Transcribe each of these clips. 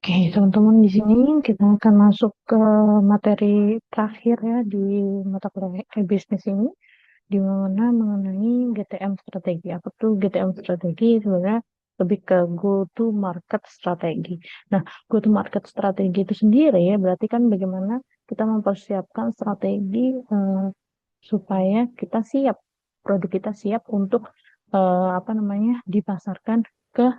Oke, teman-teman di sini kita akan masuk ke materi terakhir ya di mata kuliah bisnis ini, di mana mengenai GTM strategi. Apa tuh GTM strategi? Sebenarnya lebih ke go to market strategi. Nah, go to market strategi itu sendiri ya, berarti kan bagaimana kita mempersiapkan strategi supaya kita siap, produk kita siap untuk apa namanya dipasarkan ke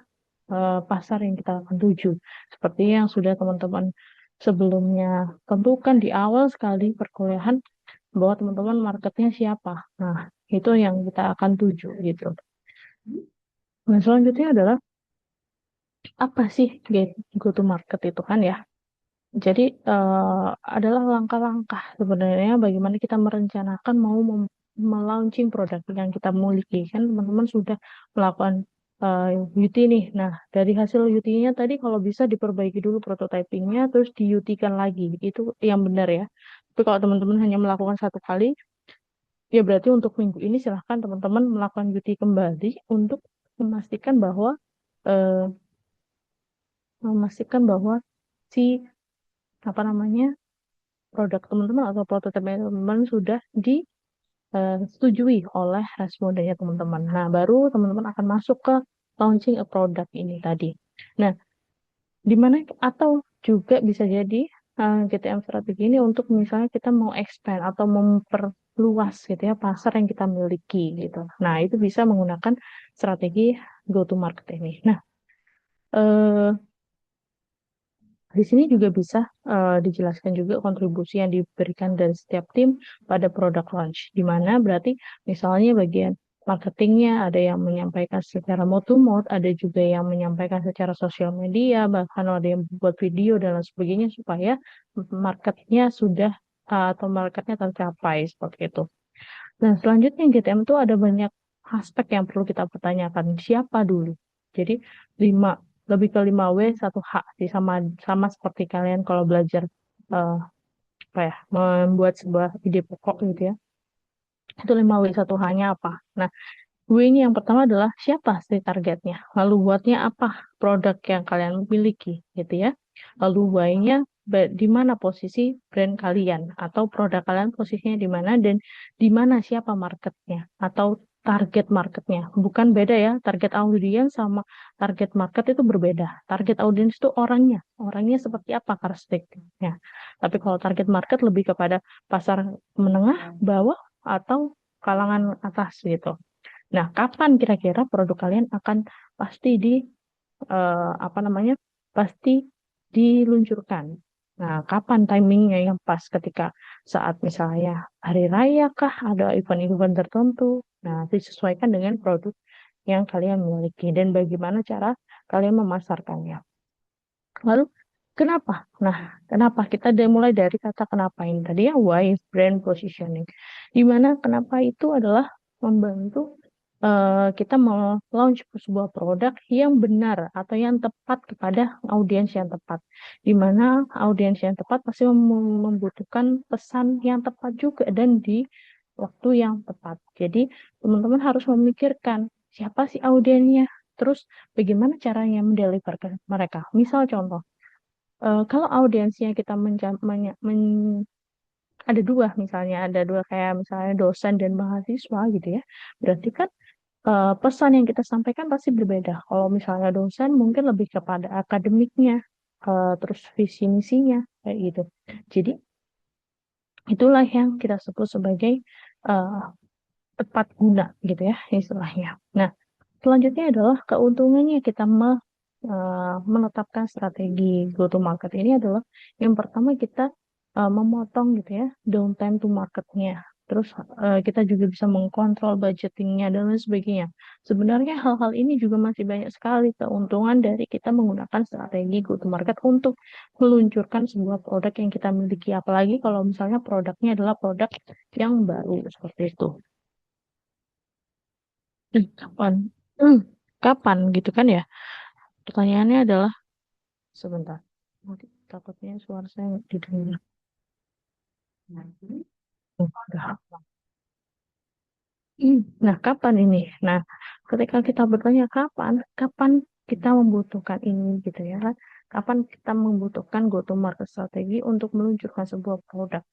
pasar yang kita akan tuju. Seperti yang sudah teman-teman sebelumnya tentukan di awal sekali perkuliahan bahwa teman-teman marketnya siapa. Nah, itu yang kita akan tuju gitu. Nah, selanjutnya adalah apa sih go to market itu kan ya? Jadi adalah langkah-langkah sebenarnya bagaimana kita merencanakan mau melaunching produk yang kita miliki. Kan teman-teman sudah melakukan UT nih. Nah, dari hasil UT-nya tadi kalau bisa diperbaiki dulu prototypingnya, terus di UT-kan lagi. Itu yang benar ya. Tapi kalau teman-teman hanya melakukan satu kali, ya berarti untuk minggu ini silahkan teman-teman melakukan UT kembali untuk memastikan bahwa eh, memastikan bahwa si apa namanya produk teman-teman atau prototipe teman-teman sudah disetujui oleh respondennya teman-teman. Nah, baru teman-teman akan masuk ke launching a product ini tadi. Nah, di mana atau juga bisa jadi GTM strategi ini untuk misalnya kita mau expand atau memperluas gitu ya pasar yang kita miliki gitu. Nah, itu bisa menggunakan strategi go to market ini. Nah, eh, di sini juga bisa dijelaskan juga kontribusi yang diberikan dari setiap tim pada product launch, di mana berarti misalnya bagian marketingnya ada yang menyampaikan secara mouth to mouth, ada juga yang menyampaikan secara sosial media, bahkan ada yang buat video dan lain sebagainya supaya marketnya sudah atau marketnya tercapai seperti itu. Dan selanjutnya GTM itu ada banyak aspek yang perlu kita pertanyakan. Siapa dulu? Jadi lima lebih ke 5W 1H sih sama sama seperti kalian kalau belajar eh, apa ya membuat sebuah ide pokok gitu ya. Itu 5W 1H-nya apa? Nah, W ini yang pertama adalah siapa sih targetnya? Lalu buatnya apa produk yang kalian miliki gitu ya. Lalu Y-nya di mana posisi brand kalian atau produk kalian posisinya di mana dan di mana siapa marketnya atau target marketnya. Bukan beda ya, target audiens sama target market itu berbeda. Target audiens itu orangnya, orangnya seperti apa karakteristiknya. Tapi kalau target market lebih kepada pasar menengah, bawah atau kalangan atas gitu. Nah, kapan kira-kira produk kalian akan pasti apa namanya? Pasti diluncurkan. Nah, kapan timingnya yang pas ketika saat misalnya hari raya kah ada event-event tertentu. Nah, disesuaikan dengan produk yang kalian miliki dan bagaimana cara kalian memasarkannya. Lalu kenapa? Nah, kenapa kita mulai dari kata kenapa ini tadi ya why brand positioning. Di mana kenapa itu adalah membantu kita launch sebuah produk yang benar atau yang tepat kepada audiens yang tepat. Di mana audiens yang tepat pasti membutuhkan pesan yang tepat juga dan di waktu yang tepat. Jadi, teman-teman harus memikirkan siapa sih audiensnya, terus bagaimana caranya mendeliver ke mereka. Misal contoh, kalau audiensnya kita ada dua misalnya, ada dua kayak misalnya dosen dan mahasiswa gitu ya. Berarti kan pesan yang kita sampaikan pasti berbeda. Kalau misalnya dosen mungkin lebih kepada akademiknya, terus visi misinya kayak gitu. Jadi itulah yang kita sebut sebagai eh, tepat guna gitu ya istilahnya. Nah, selanjutnya adalah keuntungannya kita menetapkan strategi go to market ini adalah yang pertama kita memotong gitu ya downtime to marketnya. Terus kita juga bisa mengkontrol budgetingnya dan lain sebagainya. Sebenarnya hal-hal ini juga masih banyak sekali keuntungan dari kita menggunakan strategi go to market untuk meluncurkan sebuah produk yang kita miliki. Apalagi kalau misalnya produknya adalah produk yang baru seperti itu. Kapan? Hmm, kapan gitu kan ya? Pertanyaannya adalah sebentar. Nanti takutnya suara saya nggak didengar. Udah. Nah, kapan ini? Nah, ketika kita bertanya kapan, kapan kita membutuhkan ini gitu ya kan? kapan kita membutuhkan go to market strategi untuk meluncurkan sebuah produk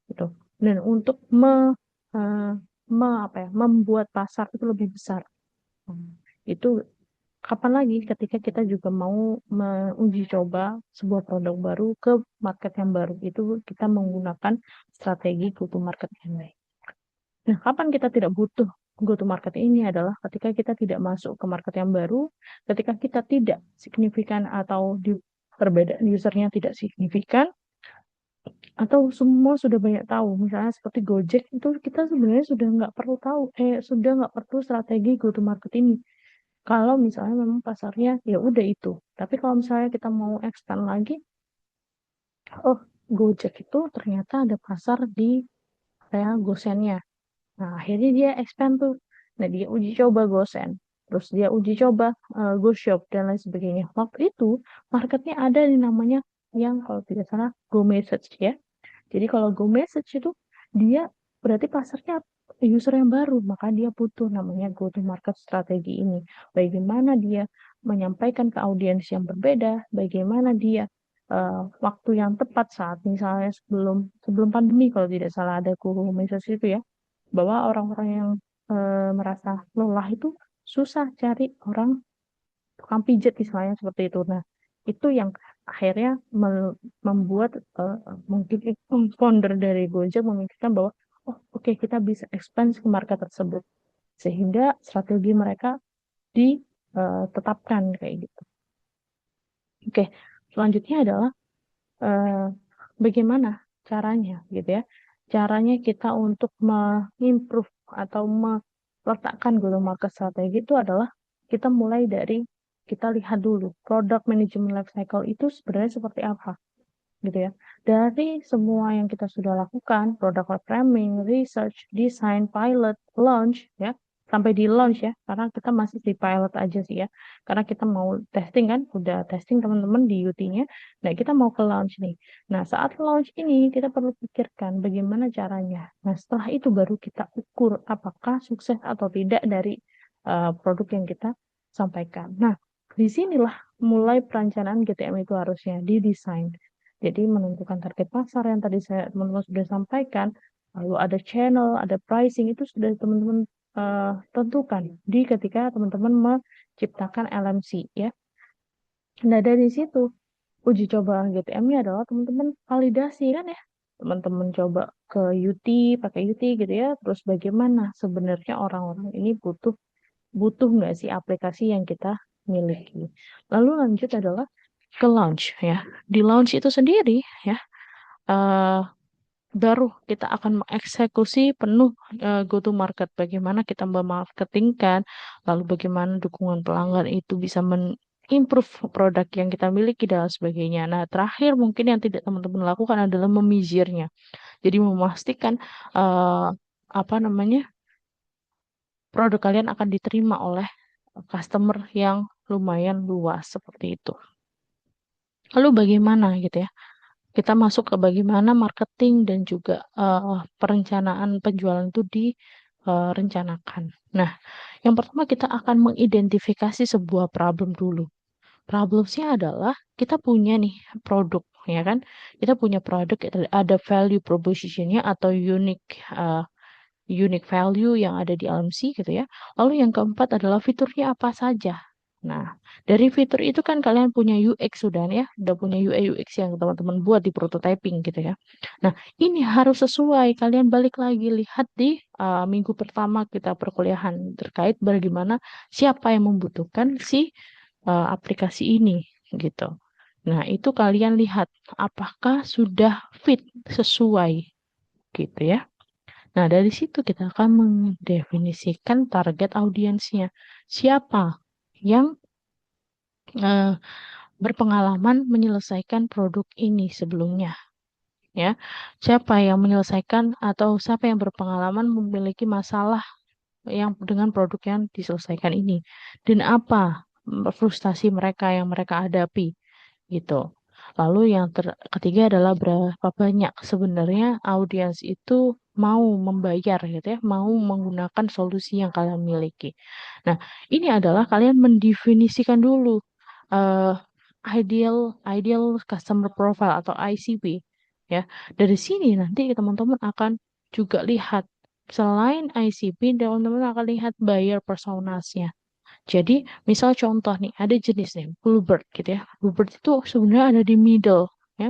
gitu. Dan untuk eh, membuat pasar itu lebih besar. Itu kapan lagi ketika kita juga mau menguji coba sebuah produk baru ke market yang baru. Itu kita menggunakan strategi go to market yang baik. Nah, kapan kita tidak butuh go to market ini adalah ketika kita tidak masuk ke market yang baru, ketika kita tidak signifikan atau di perbedaan usernya tidak signifikan, atau semua sudah banyak tahu. Misalnya seperti Gojek itu kita sebenarnya sudah nggak perlu tahu, sudah nggak perlu strategi go to market ini. Kalau misalnya memang pasarnya ya udah itu. Tapi kalau misalnya kita mau expand lagi, oh Gojek itu ternyata ada pasar di kayak Gosennya. Nah, akhirnya dia expand tuh. Nah, dia uji coba GoSend. Terus dia uji coba GoShop dan lain sebagainya. Waktu itu, marketnya ada di namanya yang kalau tidak salah Go Message ya. Jadi kalau Go Message itu, dia berarti pasarnya user yang baru. Maka dia butuh namanya Go to Market strategi ini. Bagaimana dia menyampaikan ke audiens yang berbeda. Bagaimana dia waktu yang tepat saat misalnya sebelum sebelum pandemi kalau tidak salah ada Go Message itu ya bahwa orang-orang yang merasa lelah itu susah cari orang tukang pijat istilahnya seperti itu. Nah, itu yang akhirnya membuat mungkin founder dari Gojek memikirkan bahwa oh oke kita bisa expand ke market tersebut sehingga strategi mereka ditetapkan kayak gitu. Oke, selanjutnya adalah eh, bagaimana caranya gitu ya. Caranya kita untuk mengimprove atau meletakkan go to market strategi itu adalah kita mulai dari kita lihat dulu product management life cycle itu sebenarnya seperti apa gitu ya. Dari semua yang kita sudah lakukan, product framing, research, design, pilot, launch ya, sampai di launch ya, karena kita masih di pilot aja sih ya. Karena kita mau testing kan, udah testing teman-teman di UT-nya. Nah, kita mau ke launch nih. Nah, saat launch ini kita perlu pikirkan bagaimana caranya. Nah, setelah itu baru kita ukur apakah sukses atau tidak dari produk yang kita sampaikan. Nah, disinilah mulai perencanaan GTM itu harusnya didesain. Jadi menentukan target pasar yang tadi saya teman-teman sudah sampaikan, lalu ada channel, ada pricing itu sudah teman-teman tentukan di ketika teman-teman menciptakan LMC ya. Nah dari situ uji coba GTM-nya adalah teman-teman validasi kan ya. Teman-teman coba ke UT, pakai UT gitu ya. Terus bagaimana sebenarnya orang-orang ini butuh butuh nggak sih aplikasi yang kita miliki. Lalu lanjut adalah ke launch ya. Di launch itu sendiri ya eh, baru kita akan mengeksekusi penuh go to market. Bagaimana kita memarketingkan, lalu bagaimana dukungan pelanggan itu bisa improve produk yang kita miliki dan sebagainya. Nah, terakhir mungkin yang tidak teman-teman lakukan adalah memizirnya. Jadi memastikan eh, apa namanya produk kalian akan diterima oleh customer yang lumayan luas seperti itu. Lalu bagaimana gitu ya? Kita masuk ke bagaimana marketing dan juga perencanaan penjualan itu direncanakan. Nah, yang pertama kita akan mengidentifikasi sebuah problem dulu. Problemnya adalah kita punya nih produk, ya kan? Kita punya produk, ada value propositionnya atau unique value yang ada di LMC gitu ya. Lalu yang keempat adalah fiturnya apa saja. Nah, dari fitur itu kan kalian punya UX sudah ya, udah punya UI UX yang teman-teman buat di prototyping gitu ya. Nah, ini harus sesuai. Kalian balik lagi lihat di minggu pertama kita perkuliahan terkait bagaimana siapa yang membutuhkan si aplikasi ini gitu. Nah, itu kalian lihat apakah sudah fit sesuai gitu ya. Nah, dari situ kita akan mendefinisikan target audiensnya. Siapa yang eh, berpengalaman menyelesaikan produk ini sebelumnya, ya. Siapa yang menyelesaikan atau siapa yang berpengalaman memiliki masalah yang dengan produk yang diselesaikan ini dan apa frustasi mereka yang mereka hadapi gitu. Lalu yang ketiga adalah berapa banyak sebenarnya audiens itu mau membayar gitu ya, mau menggunakan solusi yang kalian miliki. Nah, ini adalah kalian mendefinisikan dulu eh, ideal ideal customer profile atau ICP ya. Dari sini nanti teman-teman akan juga lihat selain ICP, teman-teman akan lihat buyer personasnya. Jadi, misal contoh nih, ada jenis nih, Bluebird gitu ya. Bluebird itu sebenarnya ada di middle ya.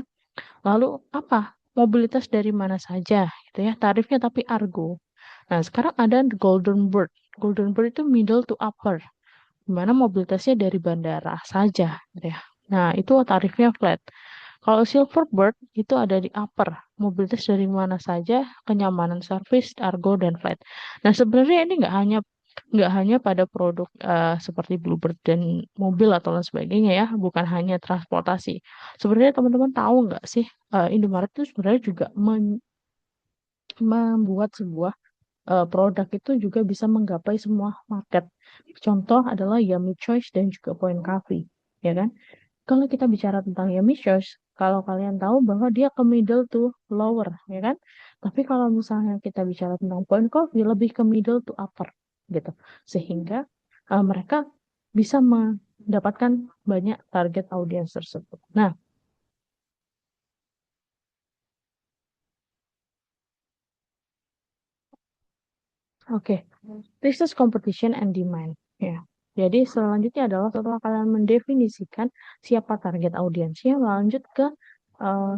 Lalu apa? Mobilitas dari mana saja gitu ya. Tarifnya tapi Argo. Nah, sekarang ada Golden Bird. Golden Bird itu middle to upper, di mana mobilitasnya dari bandara saja gitu ya. Nah, itu tarifnya flat. Kalau Silverbird itu ada di upper, mobilitas dari mana saja, kenyamanan service, Argo dan flat. Nah, sebenarnya ini nggak hanya pada produk seperti Bluebird dan mobil atau lain sebagainya ya, bukan hanya transportasi. Sebenarnya teman-teman tahu nggak sih, Indomaret itu sebenarnya juga membuat sebuah produk itu juga bisa menggapai semua market. Contoh adalah Yummy Choice dan juga Point Coffee, ya kan? Kalau kita bicara tentang Yummy Choice, kalau kalian tahu bahwa dia ke middle to lower, ya kan? Tapi kalau misalnya kita bicara tentang Point Coffee, lebih ke middle to upper, gitu. Sehingga mereka bisa mendapatkan banyak target audiens tersebut. Nah, oke. Research competition and demand. Ya. Jadi selanjutnya adalah setelah kalian mendefinisikan siapa target audiensnya, lanjut ke eh,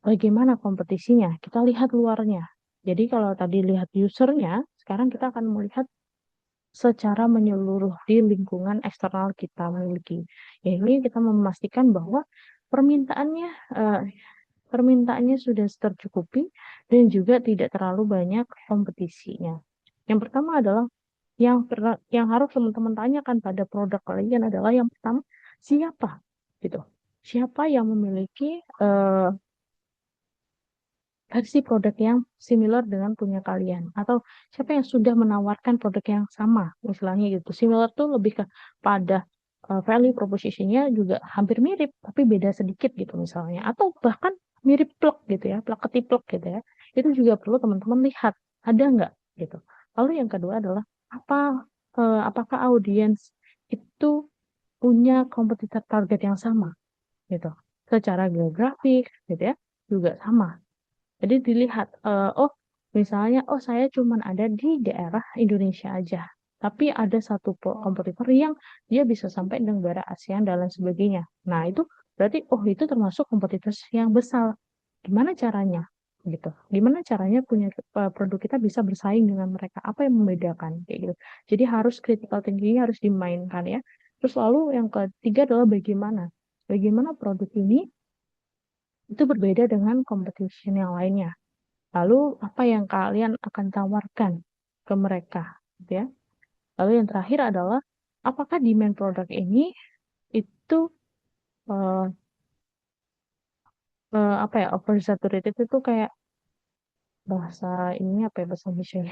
bagaimana kompetisinya. Kita lihat luarnya. Jadi kalau tadi lihat usernya, sekarang kita akan melihat secara menyeluruh di lingkungan eksternal kita miliki. Ya, ini kita memastikan bahwa permintaannya eh, permintaannya sudah tercukupi dan juga tidak terlalu banyak kompetisinya. Yang pertama adalah yang harus teman-teman tanyakan pada produk kalian adalah yang pertama siapa gitu. Siapa yang memiliki versi produk yang similar dengan punya kalian atau siapa yang sudah menawarkan produk yang sama misalnya gitu. Similar tuh lebih ke pada value propositionnya juga hampir mirip tapi beda sedikit gitu misalnya atau bahkan mirip plek gitu ya, plek ketiplek gitu ya. Itu juga perlu teman-teman lihat ada nggak gitu. Lalu yang kedua adalah apakah audiens itu punya kompetitor target yang sama gitu. Secara geografik gitu ya juga sama. Jadi dilihat, oh misalnya, oh saya cuman ada di daerah Indonesia aja. Tapi ada satu kompetitor yang dia bisa sampai di negara ASEAN dan lain sebagainya. Nah itu berarti, oh itu termasuk kompetitor yang besar. Gimana caranya? Gitu. Gimana caranya punya produk kita bisa bersaing dengan mereka? Apa yang membedakan? Kayak gitu. Jadi harus critical thinking harus dimainkan ya. Terus lalu yang ketiga adalah bagaimana? Bagaimana produk ini itu berbeda dengan competition yang lainnya. Lalu apa yang kalian akan tawarkan ke mereka, gitu ya? Lalu yang terakhir adalah apakah demand produk ini itu eh, apa ya oversaturated itu kayak bahasa ini apa ya bahasa Indonesia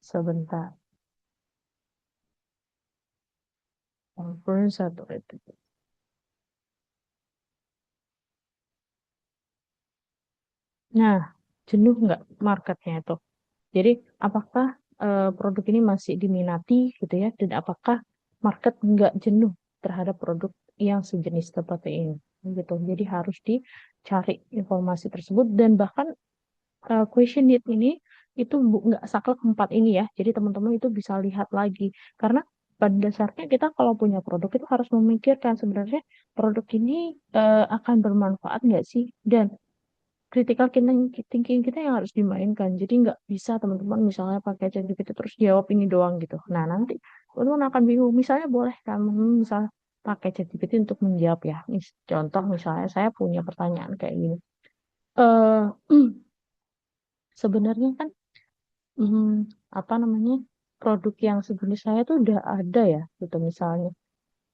sebentar oversaturated. Nah, jenuh nggak marketnya itu? Jadi apakah produk ini masih diminati gitu ya? Dan apakah market nggak jenuh terhadap produk yang sejenis seperti ini? Gitu. Jadi harus dicari informasi tersebut dan bahkan question need ini itu nggak saklek empat ini ya. Jadi teman-teman itu bisa lihat lagi karena pada dasarnya kita kalau punya produk itu harus memikirkan sebenarnya produk ini akan bermanfaat nggak sih dan critical thinking kita yang harus dimainkan. Jadi nggak bisa teman-teman misalnya pakai ChatGPT terus jawab ini doang gitu. Nah nanti teman-teman akan bingung. Misalnya boleh kamu misal pakai ChatGPT untuk menjawab ya. Contoh misalnya saya punya pertanyaan kayak gini. Eh sebenarnya kan hmm, apa namanya produk yang sejenis saya tuh udah ada ya gitu misalnya.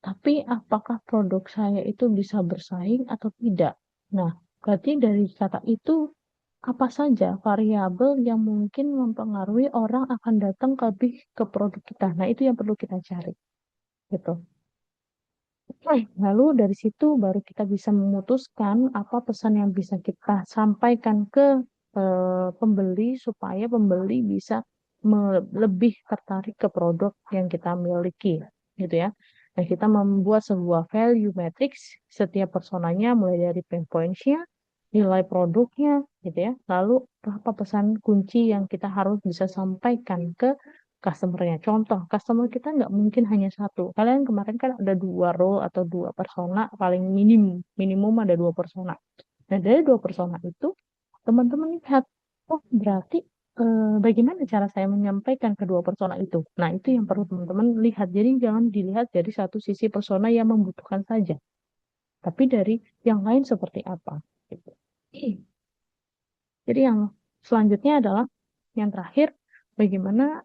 Tapi apakah produk saya itu bisa bersaing atau tidak? Nah, berarti dari kata itu apa saja variabel yang mungkin mempengaruhi orang akan datang lebih ke produk kita. Nah, itu yang perlu kita cari gitu. Lalu dari situ baru kita bisa memutuskan apa pesan yang bisa kita sampaikan ke pembeli supaya pembeli bisa lebih tertarik ke produk yang kita miliki, gitu ya. Nah, kita membuat sebuah value matrix setiap personanya, mulai dari pain points-nya, nilai produknya, gitu ya. Lalu apa pesan kunci yang kita harus bisa sampaikan ke customer-nya. Contoh, customer kita nggak mungkin hanya satu. Kalian kemarin kan ada dua role atau dua persona, paling minimum ada dua persona. Nah, dari dua persona itu, teman-teman lihat, oh berarti bagaimana cara saya menyampaikan kedua persona itu. Nah, itu yang perlu teman-teman lihat. Jadi jangan dilihat dari satu sisi persona yang membutuhkan saja, tapi dari yang lain seperti apa. Gitu. Jadi yang selanjutnya adalah yang terakhir, bagaimana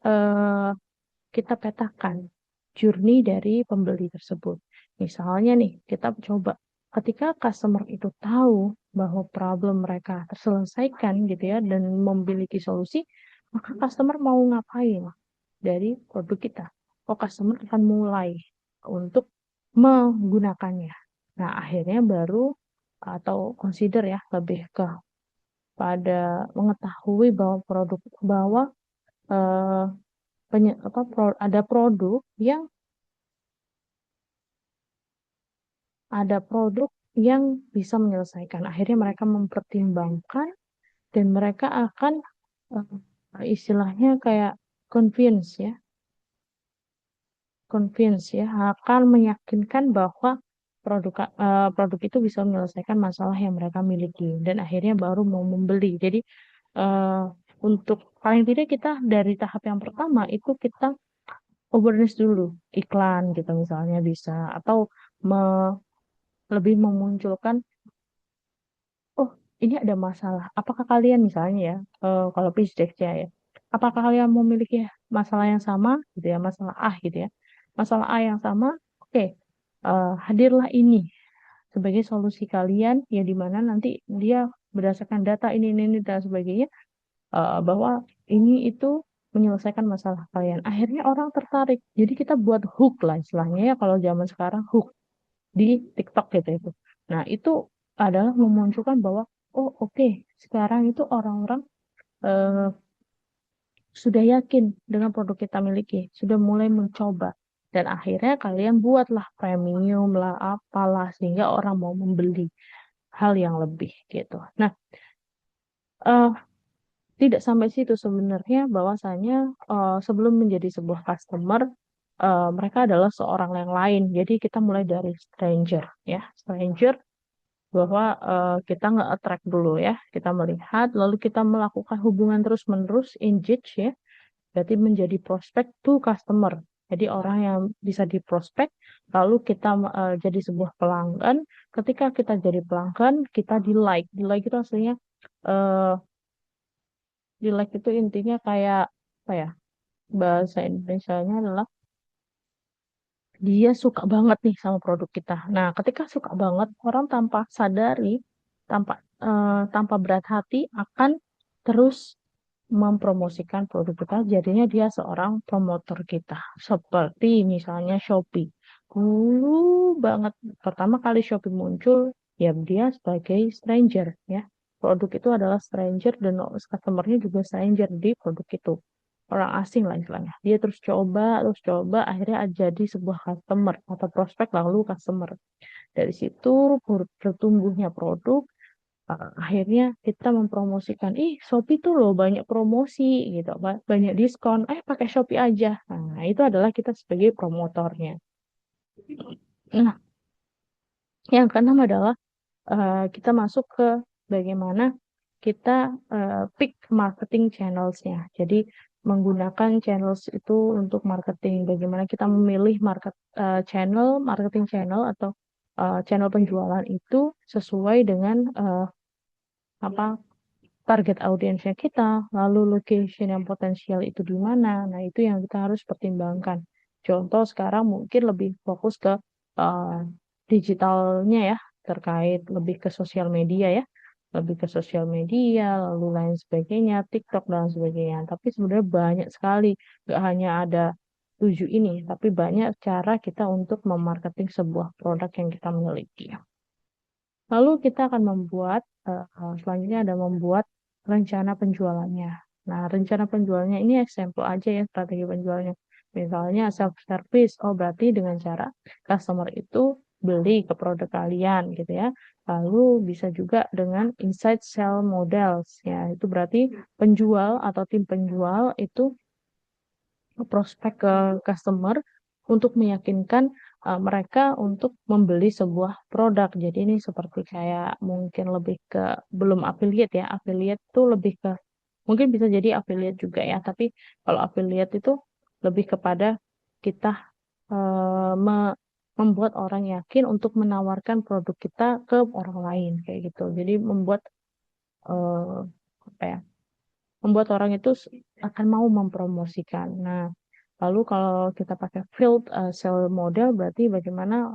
kita petakan journey dari pembeli tersebut. Misalnya nih, kita coba ketika customer itu tahu bahwa problem mereka terselesaikan gitu ya dan memiliki solusi, maka customer mau ngapain dari produk kita? Oh, customer akan mulai untuk menggunakannya. Nah, akhirnya baru atau consider ya lebih ke pada mengetahui bahwa eh, ada produk yang bisa menyelesaikan. Akhirnya mereka mempertimbangkan dan mereka akan istilahnya kayak convince ya, akan meyakinkan bahwa produk itu bisa menyelesaikan masalah yang mereka miliki dan akhirnya baru mau membeli. Jadi eh, untuk paling tidak kita dari tahap yang pertama itu kita awareness dulu, iklan gitu misalnya bisa, atau me- lebih memunculkan, oh ini ada masalah. Apakah kalian misalnya ya, kalau pitch deck ya, apakah kalian memiliki masalah yang sama gitu ya, masalah A gitu ya, masalah A yang sama, oke, hadirlah ini sebagai solusi kalian ya di mana nanti dia berdasarkan data ini dan sebagainya bahwa ini itu menyelesaikan masalah kalian. Akhirnya orang tertarik. Jadi kita buat hook lah istilahnya ya kalau zaman sekarang hook di TikTok gitu itu. Nah, itu adalah memunculkan bahwa oh oke, sekarang itu orang-orang eh, sudah yakin dengan produk kita miliki, sudah mulai mencoba. Dan akhirnya kalian buatlah premium lah, apalah, sehingga orang mau membeli hal yang lebih gitu. Nah, eh, tidak sampai situ sebenarnya bahwasanya sebelum menjadi sebuah customer, mereka adalah seorang yang lain. Jadi kita mulai dari stranger ya, stranger bahwa kita nggak attract dulu ya, kita melihat, lalu kita melakukan hubungan terus-menerus, engage ya, berarti menjadi prospect to customer. Jadi orang yang bisa diprospek, lalu kita jadi sebuah pelanggan. Ketika kita jadi pelanggan, kita di like itu aslinya eh, di like itu intinya kayak apa ya? Bahasa Indonesianya adalah dia suka banget nih sama produk kita. Nah, ketika suka banget, orang tanpa sadari, tanpa tanpa berat hati akan terus mempromosikan produk kita. Jadinya dia seorang promotor kita. Seperti misalnya Shopee. Dulu banget pertama kali Shopee muncul, ya dia sebagai stranger ya. Produk itu adalah stranger dan customer-nya juga stranger di produk itu. Orang asing lah istilahnya. Dia terus coba, akhirnya jadi sebuah customer atau prospek lalu customer. Dari situ bertumbuhnya produk, akhirnya kita mempromosikan, ih Shopee tuh loh banyak promosi gitu, banyak diskon, pakai Shopee aja. Nah, itu adalah kita sebagai promotornya. Nah, yang keenam adalah kita masuk ke bagaimana kita pick marketing channels-nya. Jadi menggunakan channels itu untuk marketing. Bagaimana kita memilih marketing channel atau channel penjualan itu sesuai dengan apa target audiensnya kita, lalu location yang potensial itu di mana. Nah, itu yang kita harus pertimbangkan. Contoh sekarang mungkin lebih fokus ke uh, digitalnya ya, terkait lebih ke sosial media ya, lebih ke sosial media, lalu lain sebagainya, TikTok dan sebagainya. Tapi sebenarnya banyak sekali, nggak hanya ada tujuh ini, tapi banyak cara kita untuk memarketing sebuah produk yang kita miliki. Lalu kita akan selanjutnya ada membuat rencana penjualannya. Nah, rencana penjualannya ini eksempel aja ya strategi penjualannya. Misalnya self service, oh berarti dengan cara customer itu beli ke produk kalian gitu ya. Lalu bisa juga dengan inside sell models ya, itu berarti penjual atau tim penjual itu prospek ke customer untuk meyakinkan mereka untuk membeli sebuah produk. Jadi ini seperti kayak mungkin lebih ke belum affiliate ya. Affiliate tuh lebih ke mungkin bisa jadi affiliate juga ya, tapi kalau affiliate itu lebih kepada kita membuat orang yakin untuk menawarkan produk kita ke orang lain kayak gitu. Jadi membuat eh, apa ya? Membuat orang itu akan mau mempromosikan. Nah, lalu kalau kita pakai field sale model berarti bagaimana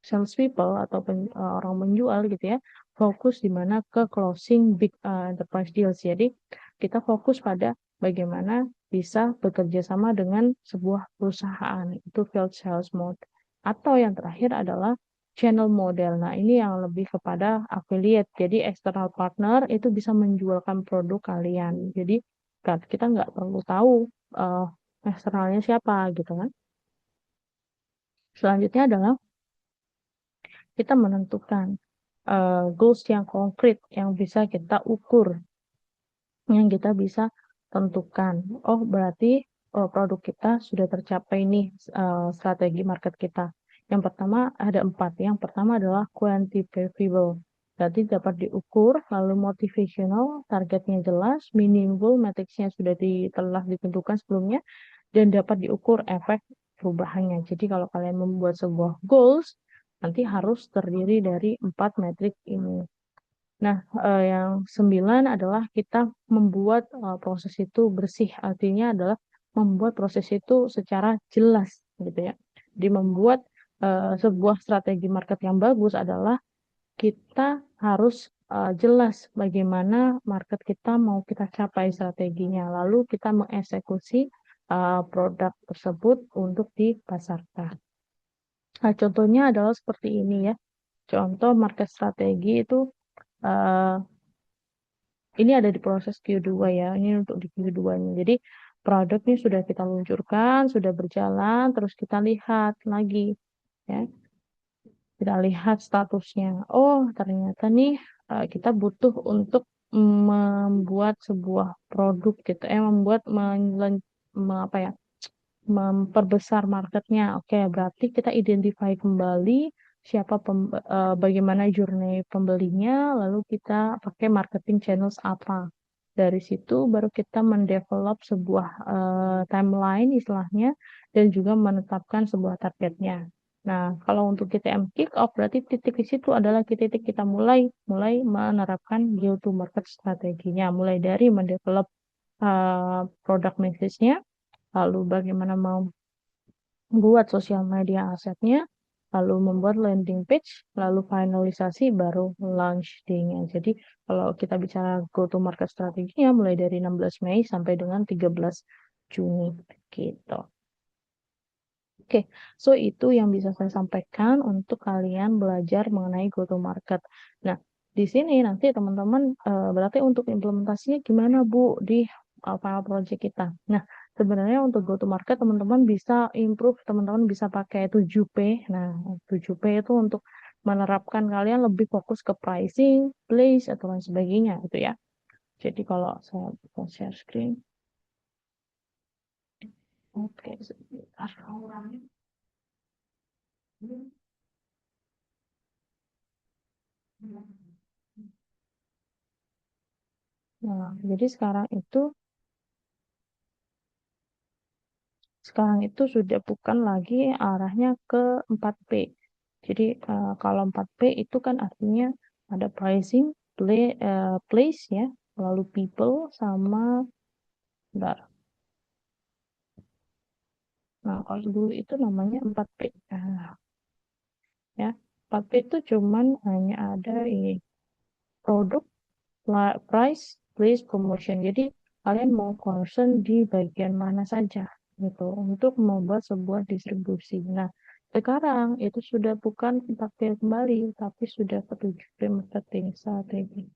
salespeople atau orang menjual gitu ya, fokus di mana ke closing big enterprise deals. Jadi kita fokus pada bagaimana bisa bekerja sama dengan sebuah perusahaan. Itu field sales mode. Atau yang terakhir adalah channel model. Nah, ini yang lebih kepada affiliate. Jadi external partner itu bisa menjualkan produk kalian. Jadi kan kita nggak perlu tahu uh, eksternalnya siapa gitu kan. Selanjutnya adalah kita menentukan goals yang konkret yang bisa kita ukur, yang kita bisa tentukan. Oh, berarti produk kita sudah tercapai nih strategi market kita. Yang pertama ada 4. Yang pertama adalah quantifiable. Berarti dapat diukur, lalu motivational, targetnya jelas, meaningful, matriksnya sudah telah ditentukan sebelumnya, dan dapat diukur efek perubahannya. Jadi kalau kalian membuat sebuah goals, nanti harus terdiri dari 4 metrik ini. Nah, yang 9 adalah kita membuat proses itu bersih. Artinya adalah membuat proses itu secara jelas, gitu ya. Di membuat sebuah strategi market yang bagus adalah kita harus jelas bagaimana market kita mau kita capai strateginya. Lalu kita mengeksekusi produk tersebut untuk dipasarkan. Nah, contohnya adalah seperti ini ya. Contoh market strategi itu eh, ini ada di proses Q2 ya. Ini untuk di Q2-nya. Jadi produk ini sudah kita luncurkan, sudah berjalan, terus kita lihat lagi ya. Kita lihat statusnya. Oh, ternyata nih kita butuh untuk membuat sebuah produk gitu. Membuat apa ya? Memperbesar marketnya. Oke, berarti kita identify kembali siapa bagaimana journey pembelinya, lalu kita pakai marketing channels apa. Dari situ baru kita mendevelop sebuah timeline istilahnya dan juga menetapkan sebuah targetnya. Nah, kalau untuk GTM kick off berarti titik di situ adalah titik kita mulai menerapkan go to market strateginya, mulai dari mendevelop produk message-nya, lalu bagaimana mau buat sosial media asetnya, lalu membuat landing page, lalu finalisasi, baru launching-nya. Jadi kalau kita bicara go to market strateginya mulai dari 16 Mei sampai dengan 13 Juni gitu. Oke, so itu yang bisa saya sampaikan untuk kalian belajar mengenai go to market. Nah, di sini nanti teman-teman berarti untuk implementasinya gimana Bu di final project kita. Nah, sebenarnya untuk go to market teman-teman bisa improve, teman-teman bisa pakai 7P. Nah, 7P itu untuk menerapkan kalian lebih fokus ke pricing, place atau lain sebagainya gitu ya. Jadi kalau saya bisa share screen. Oke, sebentar. Nah, jadi sekarang itu sudah bukan lagi arahnya ke 4P. Jadi kalau 4P itu kan artinya ada pricing, place ya, lalu people sama bentar. Nah, kalau dulu itu namanya 4P. Ya, 4P itu cuman hanya ada ini produk, price, place, promotion. Jadi kalian mau concern di bagian mana saja gitu untuk membuat sebuah distribusi. Nah, sekarang itu sudah bukan 4P kembali, tapi sudah ke 7P marketing strategi.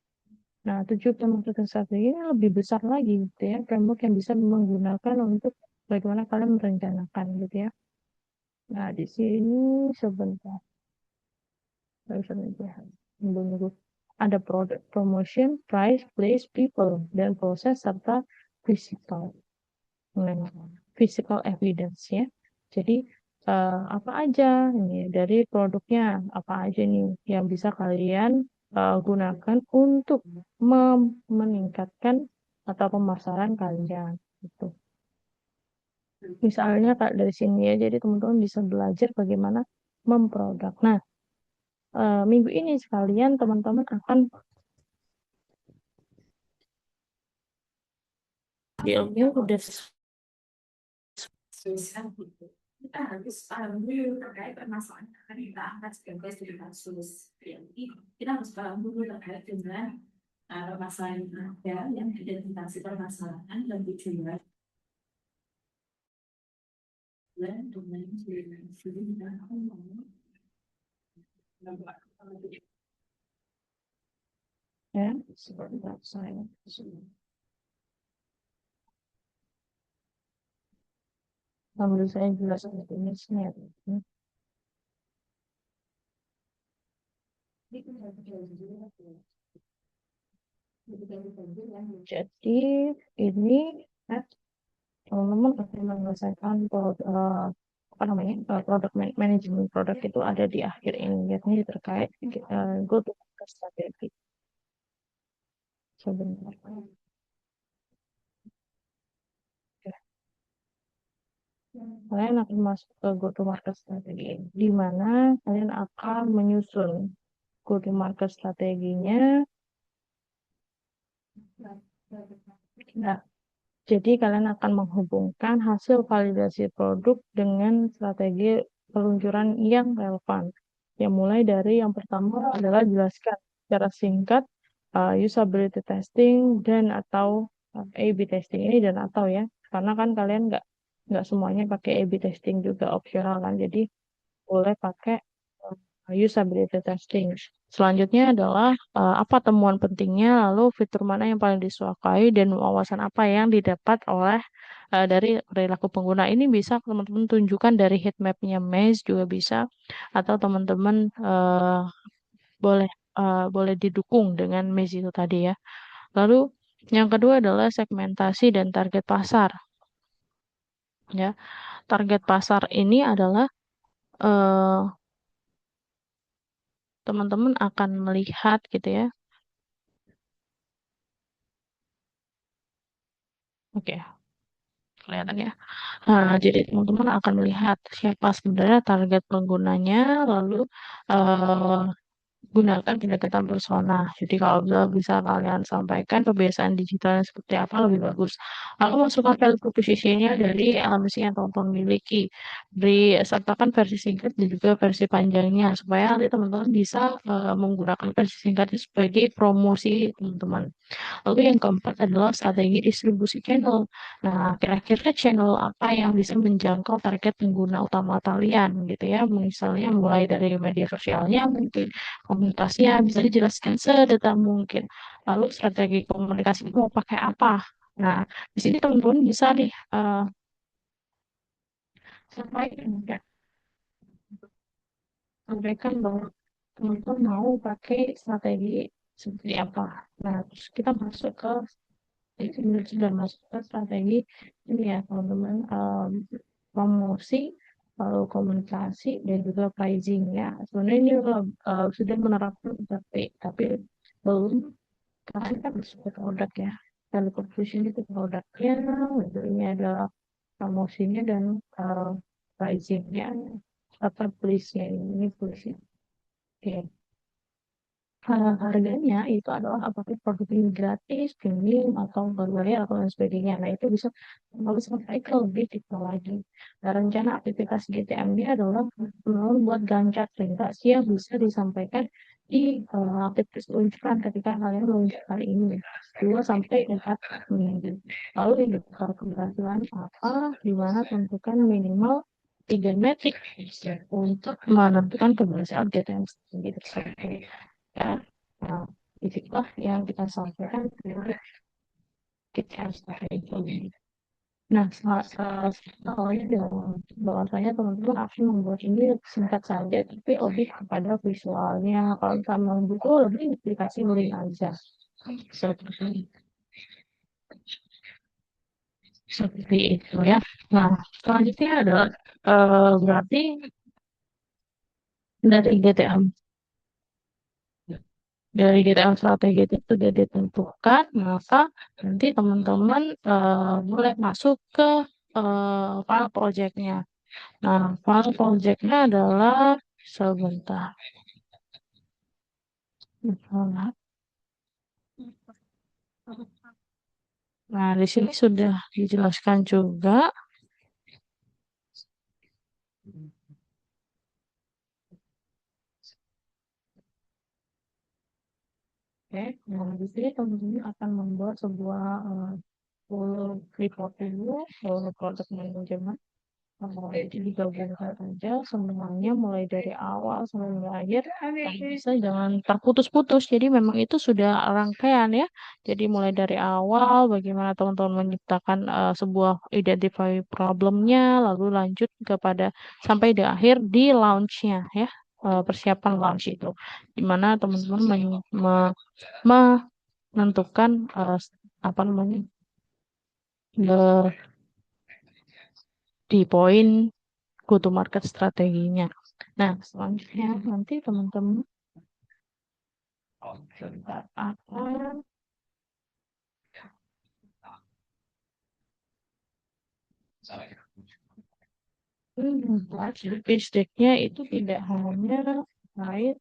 Nah, 7P marketing strategi ini lebih besar lagi gitu ya, framework yang bisa menggunakan untuk bagaimana kalian merencanakan gitu ya. Nah, di sini sebentar, menunggu ada product promotion, price, place, people, dan proses serta physical. Nah, physical evidence ya. Jadi apa aja ini dari produknya, apa aja nih yang bisa kalian gunakan untuk meningkatkan atau pemasaran kalian gitu. Misalnya Kak dari sini ya, jadi teman-teman bisa belajar bagaimana memproduk. Nah, minggu ini sekalian teman-teman akan ilmu udah Kita harus paham dulu terkait permasalahan yang akan kita angkat sebagai studi kasus. Jadi, kita harus paham dulu terkait dengan permasalahan yang ada, yang identifikasi permasalahan dan tujuan dan dengan studi dan ya seperti saya. Menurut saya jelas ini snap. Jadi ini eh, teman-teman akan menyelesaikan apa namanya manajemen produk itu ada di akhir ini, yakni terkait go to market strategi. Sebentar. Oke. Kalian akan masuk ke go to market strategi, di mana kalian akan menyusun go to market strateginya. Nah, jadi kalian akan menghubungkan hasil validasi produk dengan strategi peluncuran yang relevan. Yang mulai dari yang pertama adalah jelaskan secara singkat usability testing dan atau A/B testing ini dan atau ya, karena kan kalian nggak semuanya pakai A/B testing juga opsional kan, jadi boleh pakai usability testing. Selanjutnya adalah apa temuan pentingnya, lalu fitur mana yang paling disukai, dan wawasan apa yang didapat oleh dari perilaku pengguna. Ini bisa teman-teman tunjukkan dari heat map-nya Maze juga bisa, atau teman-teman boleh boleh didukung dengan Maze itu tadi ya. Lalu yang kedua adalah segmentasi dan target pasar. Ya, target pasar ini adalah eh, teman-teman akan melihat gitu ya. Oke, kelihatan ya. Nah, jadi teman-teman akan melihat siapa sebenarnya target penggunanya, lalu eh, gunakan pendekatan persona. Jadi kalau bisa kalian sampaikan kebiasaan digitalnya seperti apa lebih bagus. Aku masukkan value proposition-nya dari LMC yang teman-teman miliki. Sertakan versi singkat dan juga versi panjangnya supaya nanti teman-teman bisa menggunakan versi singkatnya sebagai promosi teman-teman. Lalu yang keempat adalah strategi distribusi channel. Nah, kira-kira channel apa yang bisa menjangkau target pengguna utama kalian gitu ya. Misalnya mulai dari media sosialnya mungkin, komunitasnya bisa dijelaskan sedetail mungkin. Lalu strategi komunikasi mau pakai apa? Nah, di sini teman-teman bisa nih sampaikan ya, sampaikan bahwa teman-teman mau pakai strategi seperti apa. Nah, terus kita masuk ke itu sudah masuk ke strategi ini ya teman-teman, promosi, lalu komunikasi dan juga pricing ya. Sebenarnya ini sudah menerapkan tapi belum, karena kan sebuah produk ya. Dan conclusion itu produknya, itu ini adalah promosinya dan pricingnya atau place-nya ini place-nya. Oke. Harganya itu adalah apakah produk ini gratis, premium, atau berbayar, atau lain sebagainya. Nah, itu bisa harus sampai ke lebih detail lagi. Nah, rencana aktivitas GTM ini adalah membuat ganjar transaksi yang bisa disampaikan di aktivitas peluncuran ketika kalian meluncur kali ini. 2 sampai 4 minggu. Lalu indikator keberhasilan apa, di mana tentukan minimal 3 metrik untuk menentukan keberhasilan GTM sendiri tersebut. Ya, nah, itulah yang kita sampaikan dari kita strategi. Nah, awalnya bahwasanya teman-teman akan membuat ini singkat saja, tapi lebih kepada visualnya. Kalau misalnya mau buku, lebih dikasih link aja. Seperti, seperti itu ya. Nah, selanjutnya adalah berarti dari GTM. Dari GTM strategi itu sudah ditentukan, maka nanti teman-teman boleh masuk ke file project-nya. Nah, file project-nya adalah sebentar. Misalnya. Nah, di sini sudah dijelaskan juga. Oke, nah di sini teman-teman akan membuat sebuah full report dulu, full product management. Jadi digabungkan aja semuanya mulai dari awal sampai akhir. Bisa jangan terputus-putus. Jadi memang itu sudah rangkaian ya. Jadi mulai dari awal bagaimana teman-teman menciptakan sebuah identify problemnya, lalu lanjut kepada sampai di akhir di launch-nya ya. Persiapan launch itu, di mana teman-teman menentukan apa namanya di poin go to market strateginya. Nah, selanjutnya nanti teman-teman sebentar akan membuat pitch deck-nya itu tidak hanya terkait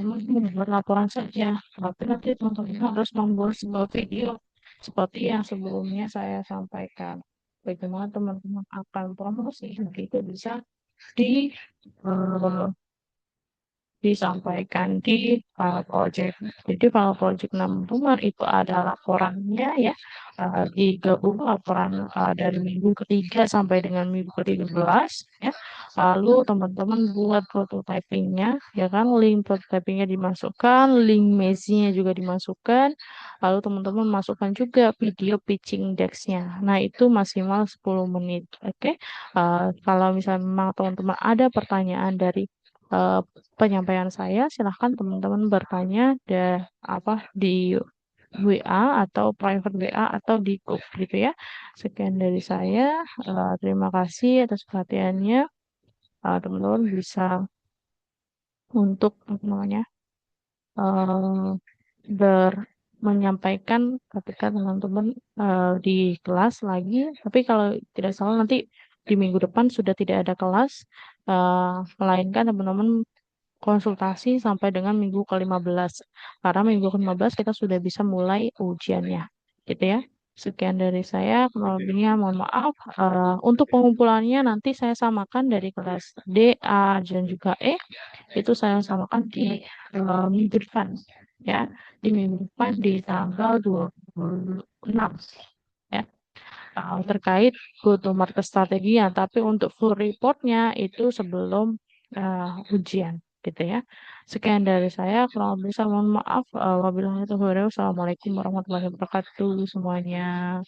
membuat laporan saja, tapi nanti teman-teman harus membuat sebuah video seperti yang sebelumnya saya sampaikan. Bagaimana teman-teman akan promosi, begitu bisa di eh, disampaikan di file project. Jadi file project teman-teman itu ada laporannya ya, digabung laporan dari minggu ketiga sampai dengan minggu ke-13 ya. Lalu teman-teman buat prototypingnya ya kan, link prototypingnya dimasukkan, link Messi-nya juga dimasukkan. Lalu teman-teman masukkan juga video pitching deck-nya. Nah, itu maksimal 10 menit. Oke. Kalau misalnya memang teman-teman ada pertanyaan dari eh, penyampaian saya, silahkan teman-teman bertanya apa di WA atau private WA atau di grup gitu ya. Sekian dari saya. Terima kasih atas perhatiannya. Teman-teman bisa untuk apa namanya eh, ber menyampaikan ketika teman-teman di kelas lagi. Tapi kalau tidak salah nanti di minggu depan sudah tidak ada kelas, melainkan teman-teman konsultasi sampai dengan minggu ke-15. Karena minggu ke-15 kita sudah bisa mulai ujiannya. Gitu ya. Sekian dari saya, kurang lebihnya mohon maaf. Untuk pengumpulannya nanti saya samakan dari kelas D, A, dan juga E. Itu saya samakan di minggu depan. Ya, di minggu depan di tanggal 26. Ya, terkait go to market strateginya. Tapi untuk full reportnya itu sebelum ujian gitu ya. Sekian dari saya. Kurang lebih saya mohon maaf. Wabillahi taufiq wal hidayah. Wassalamualaikum warahmatullahi wabarakatuh semuanya.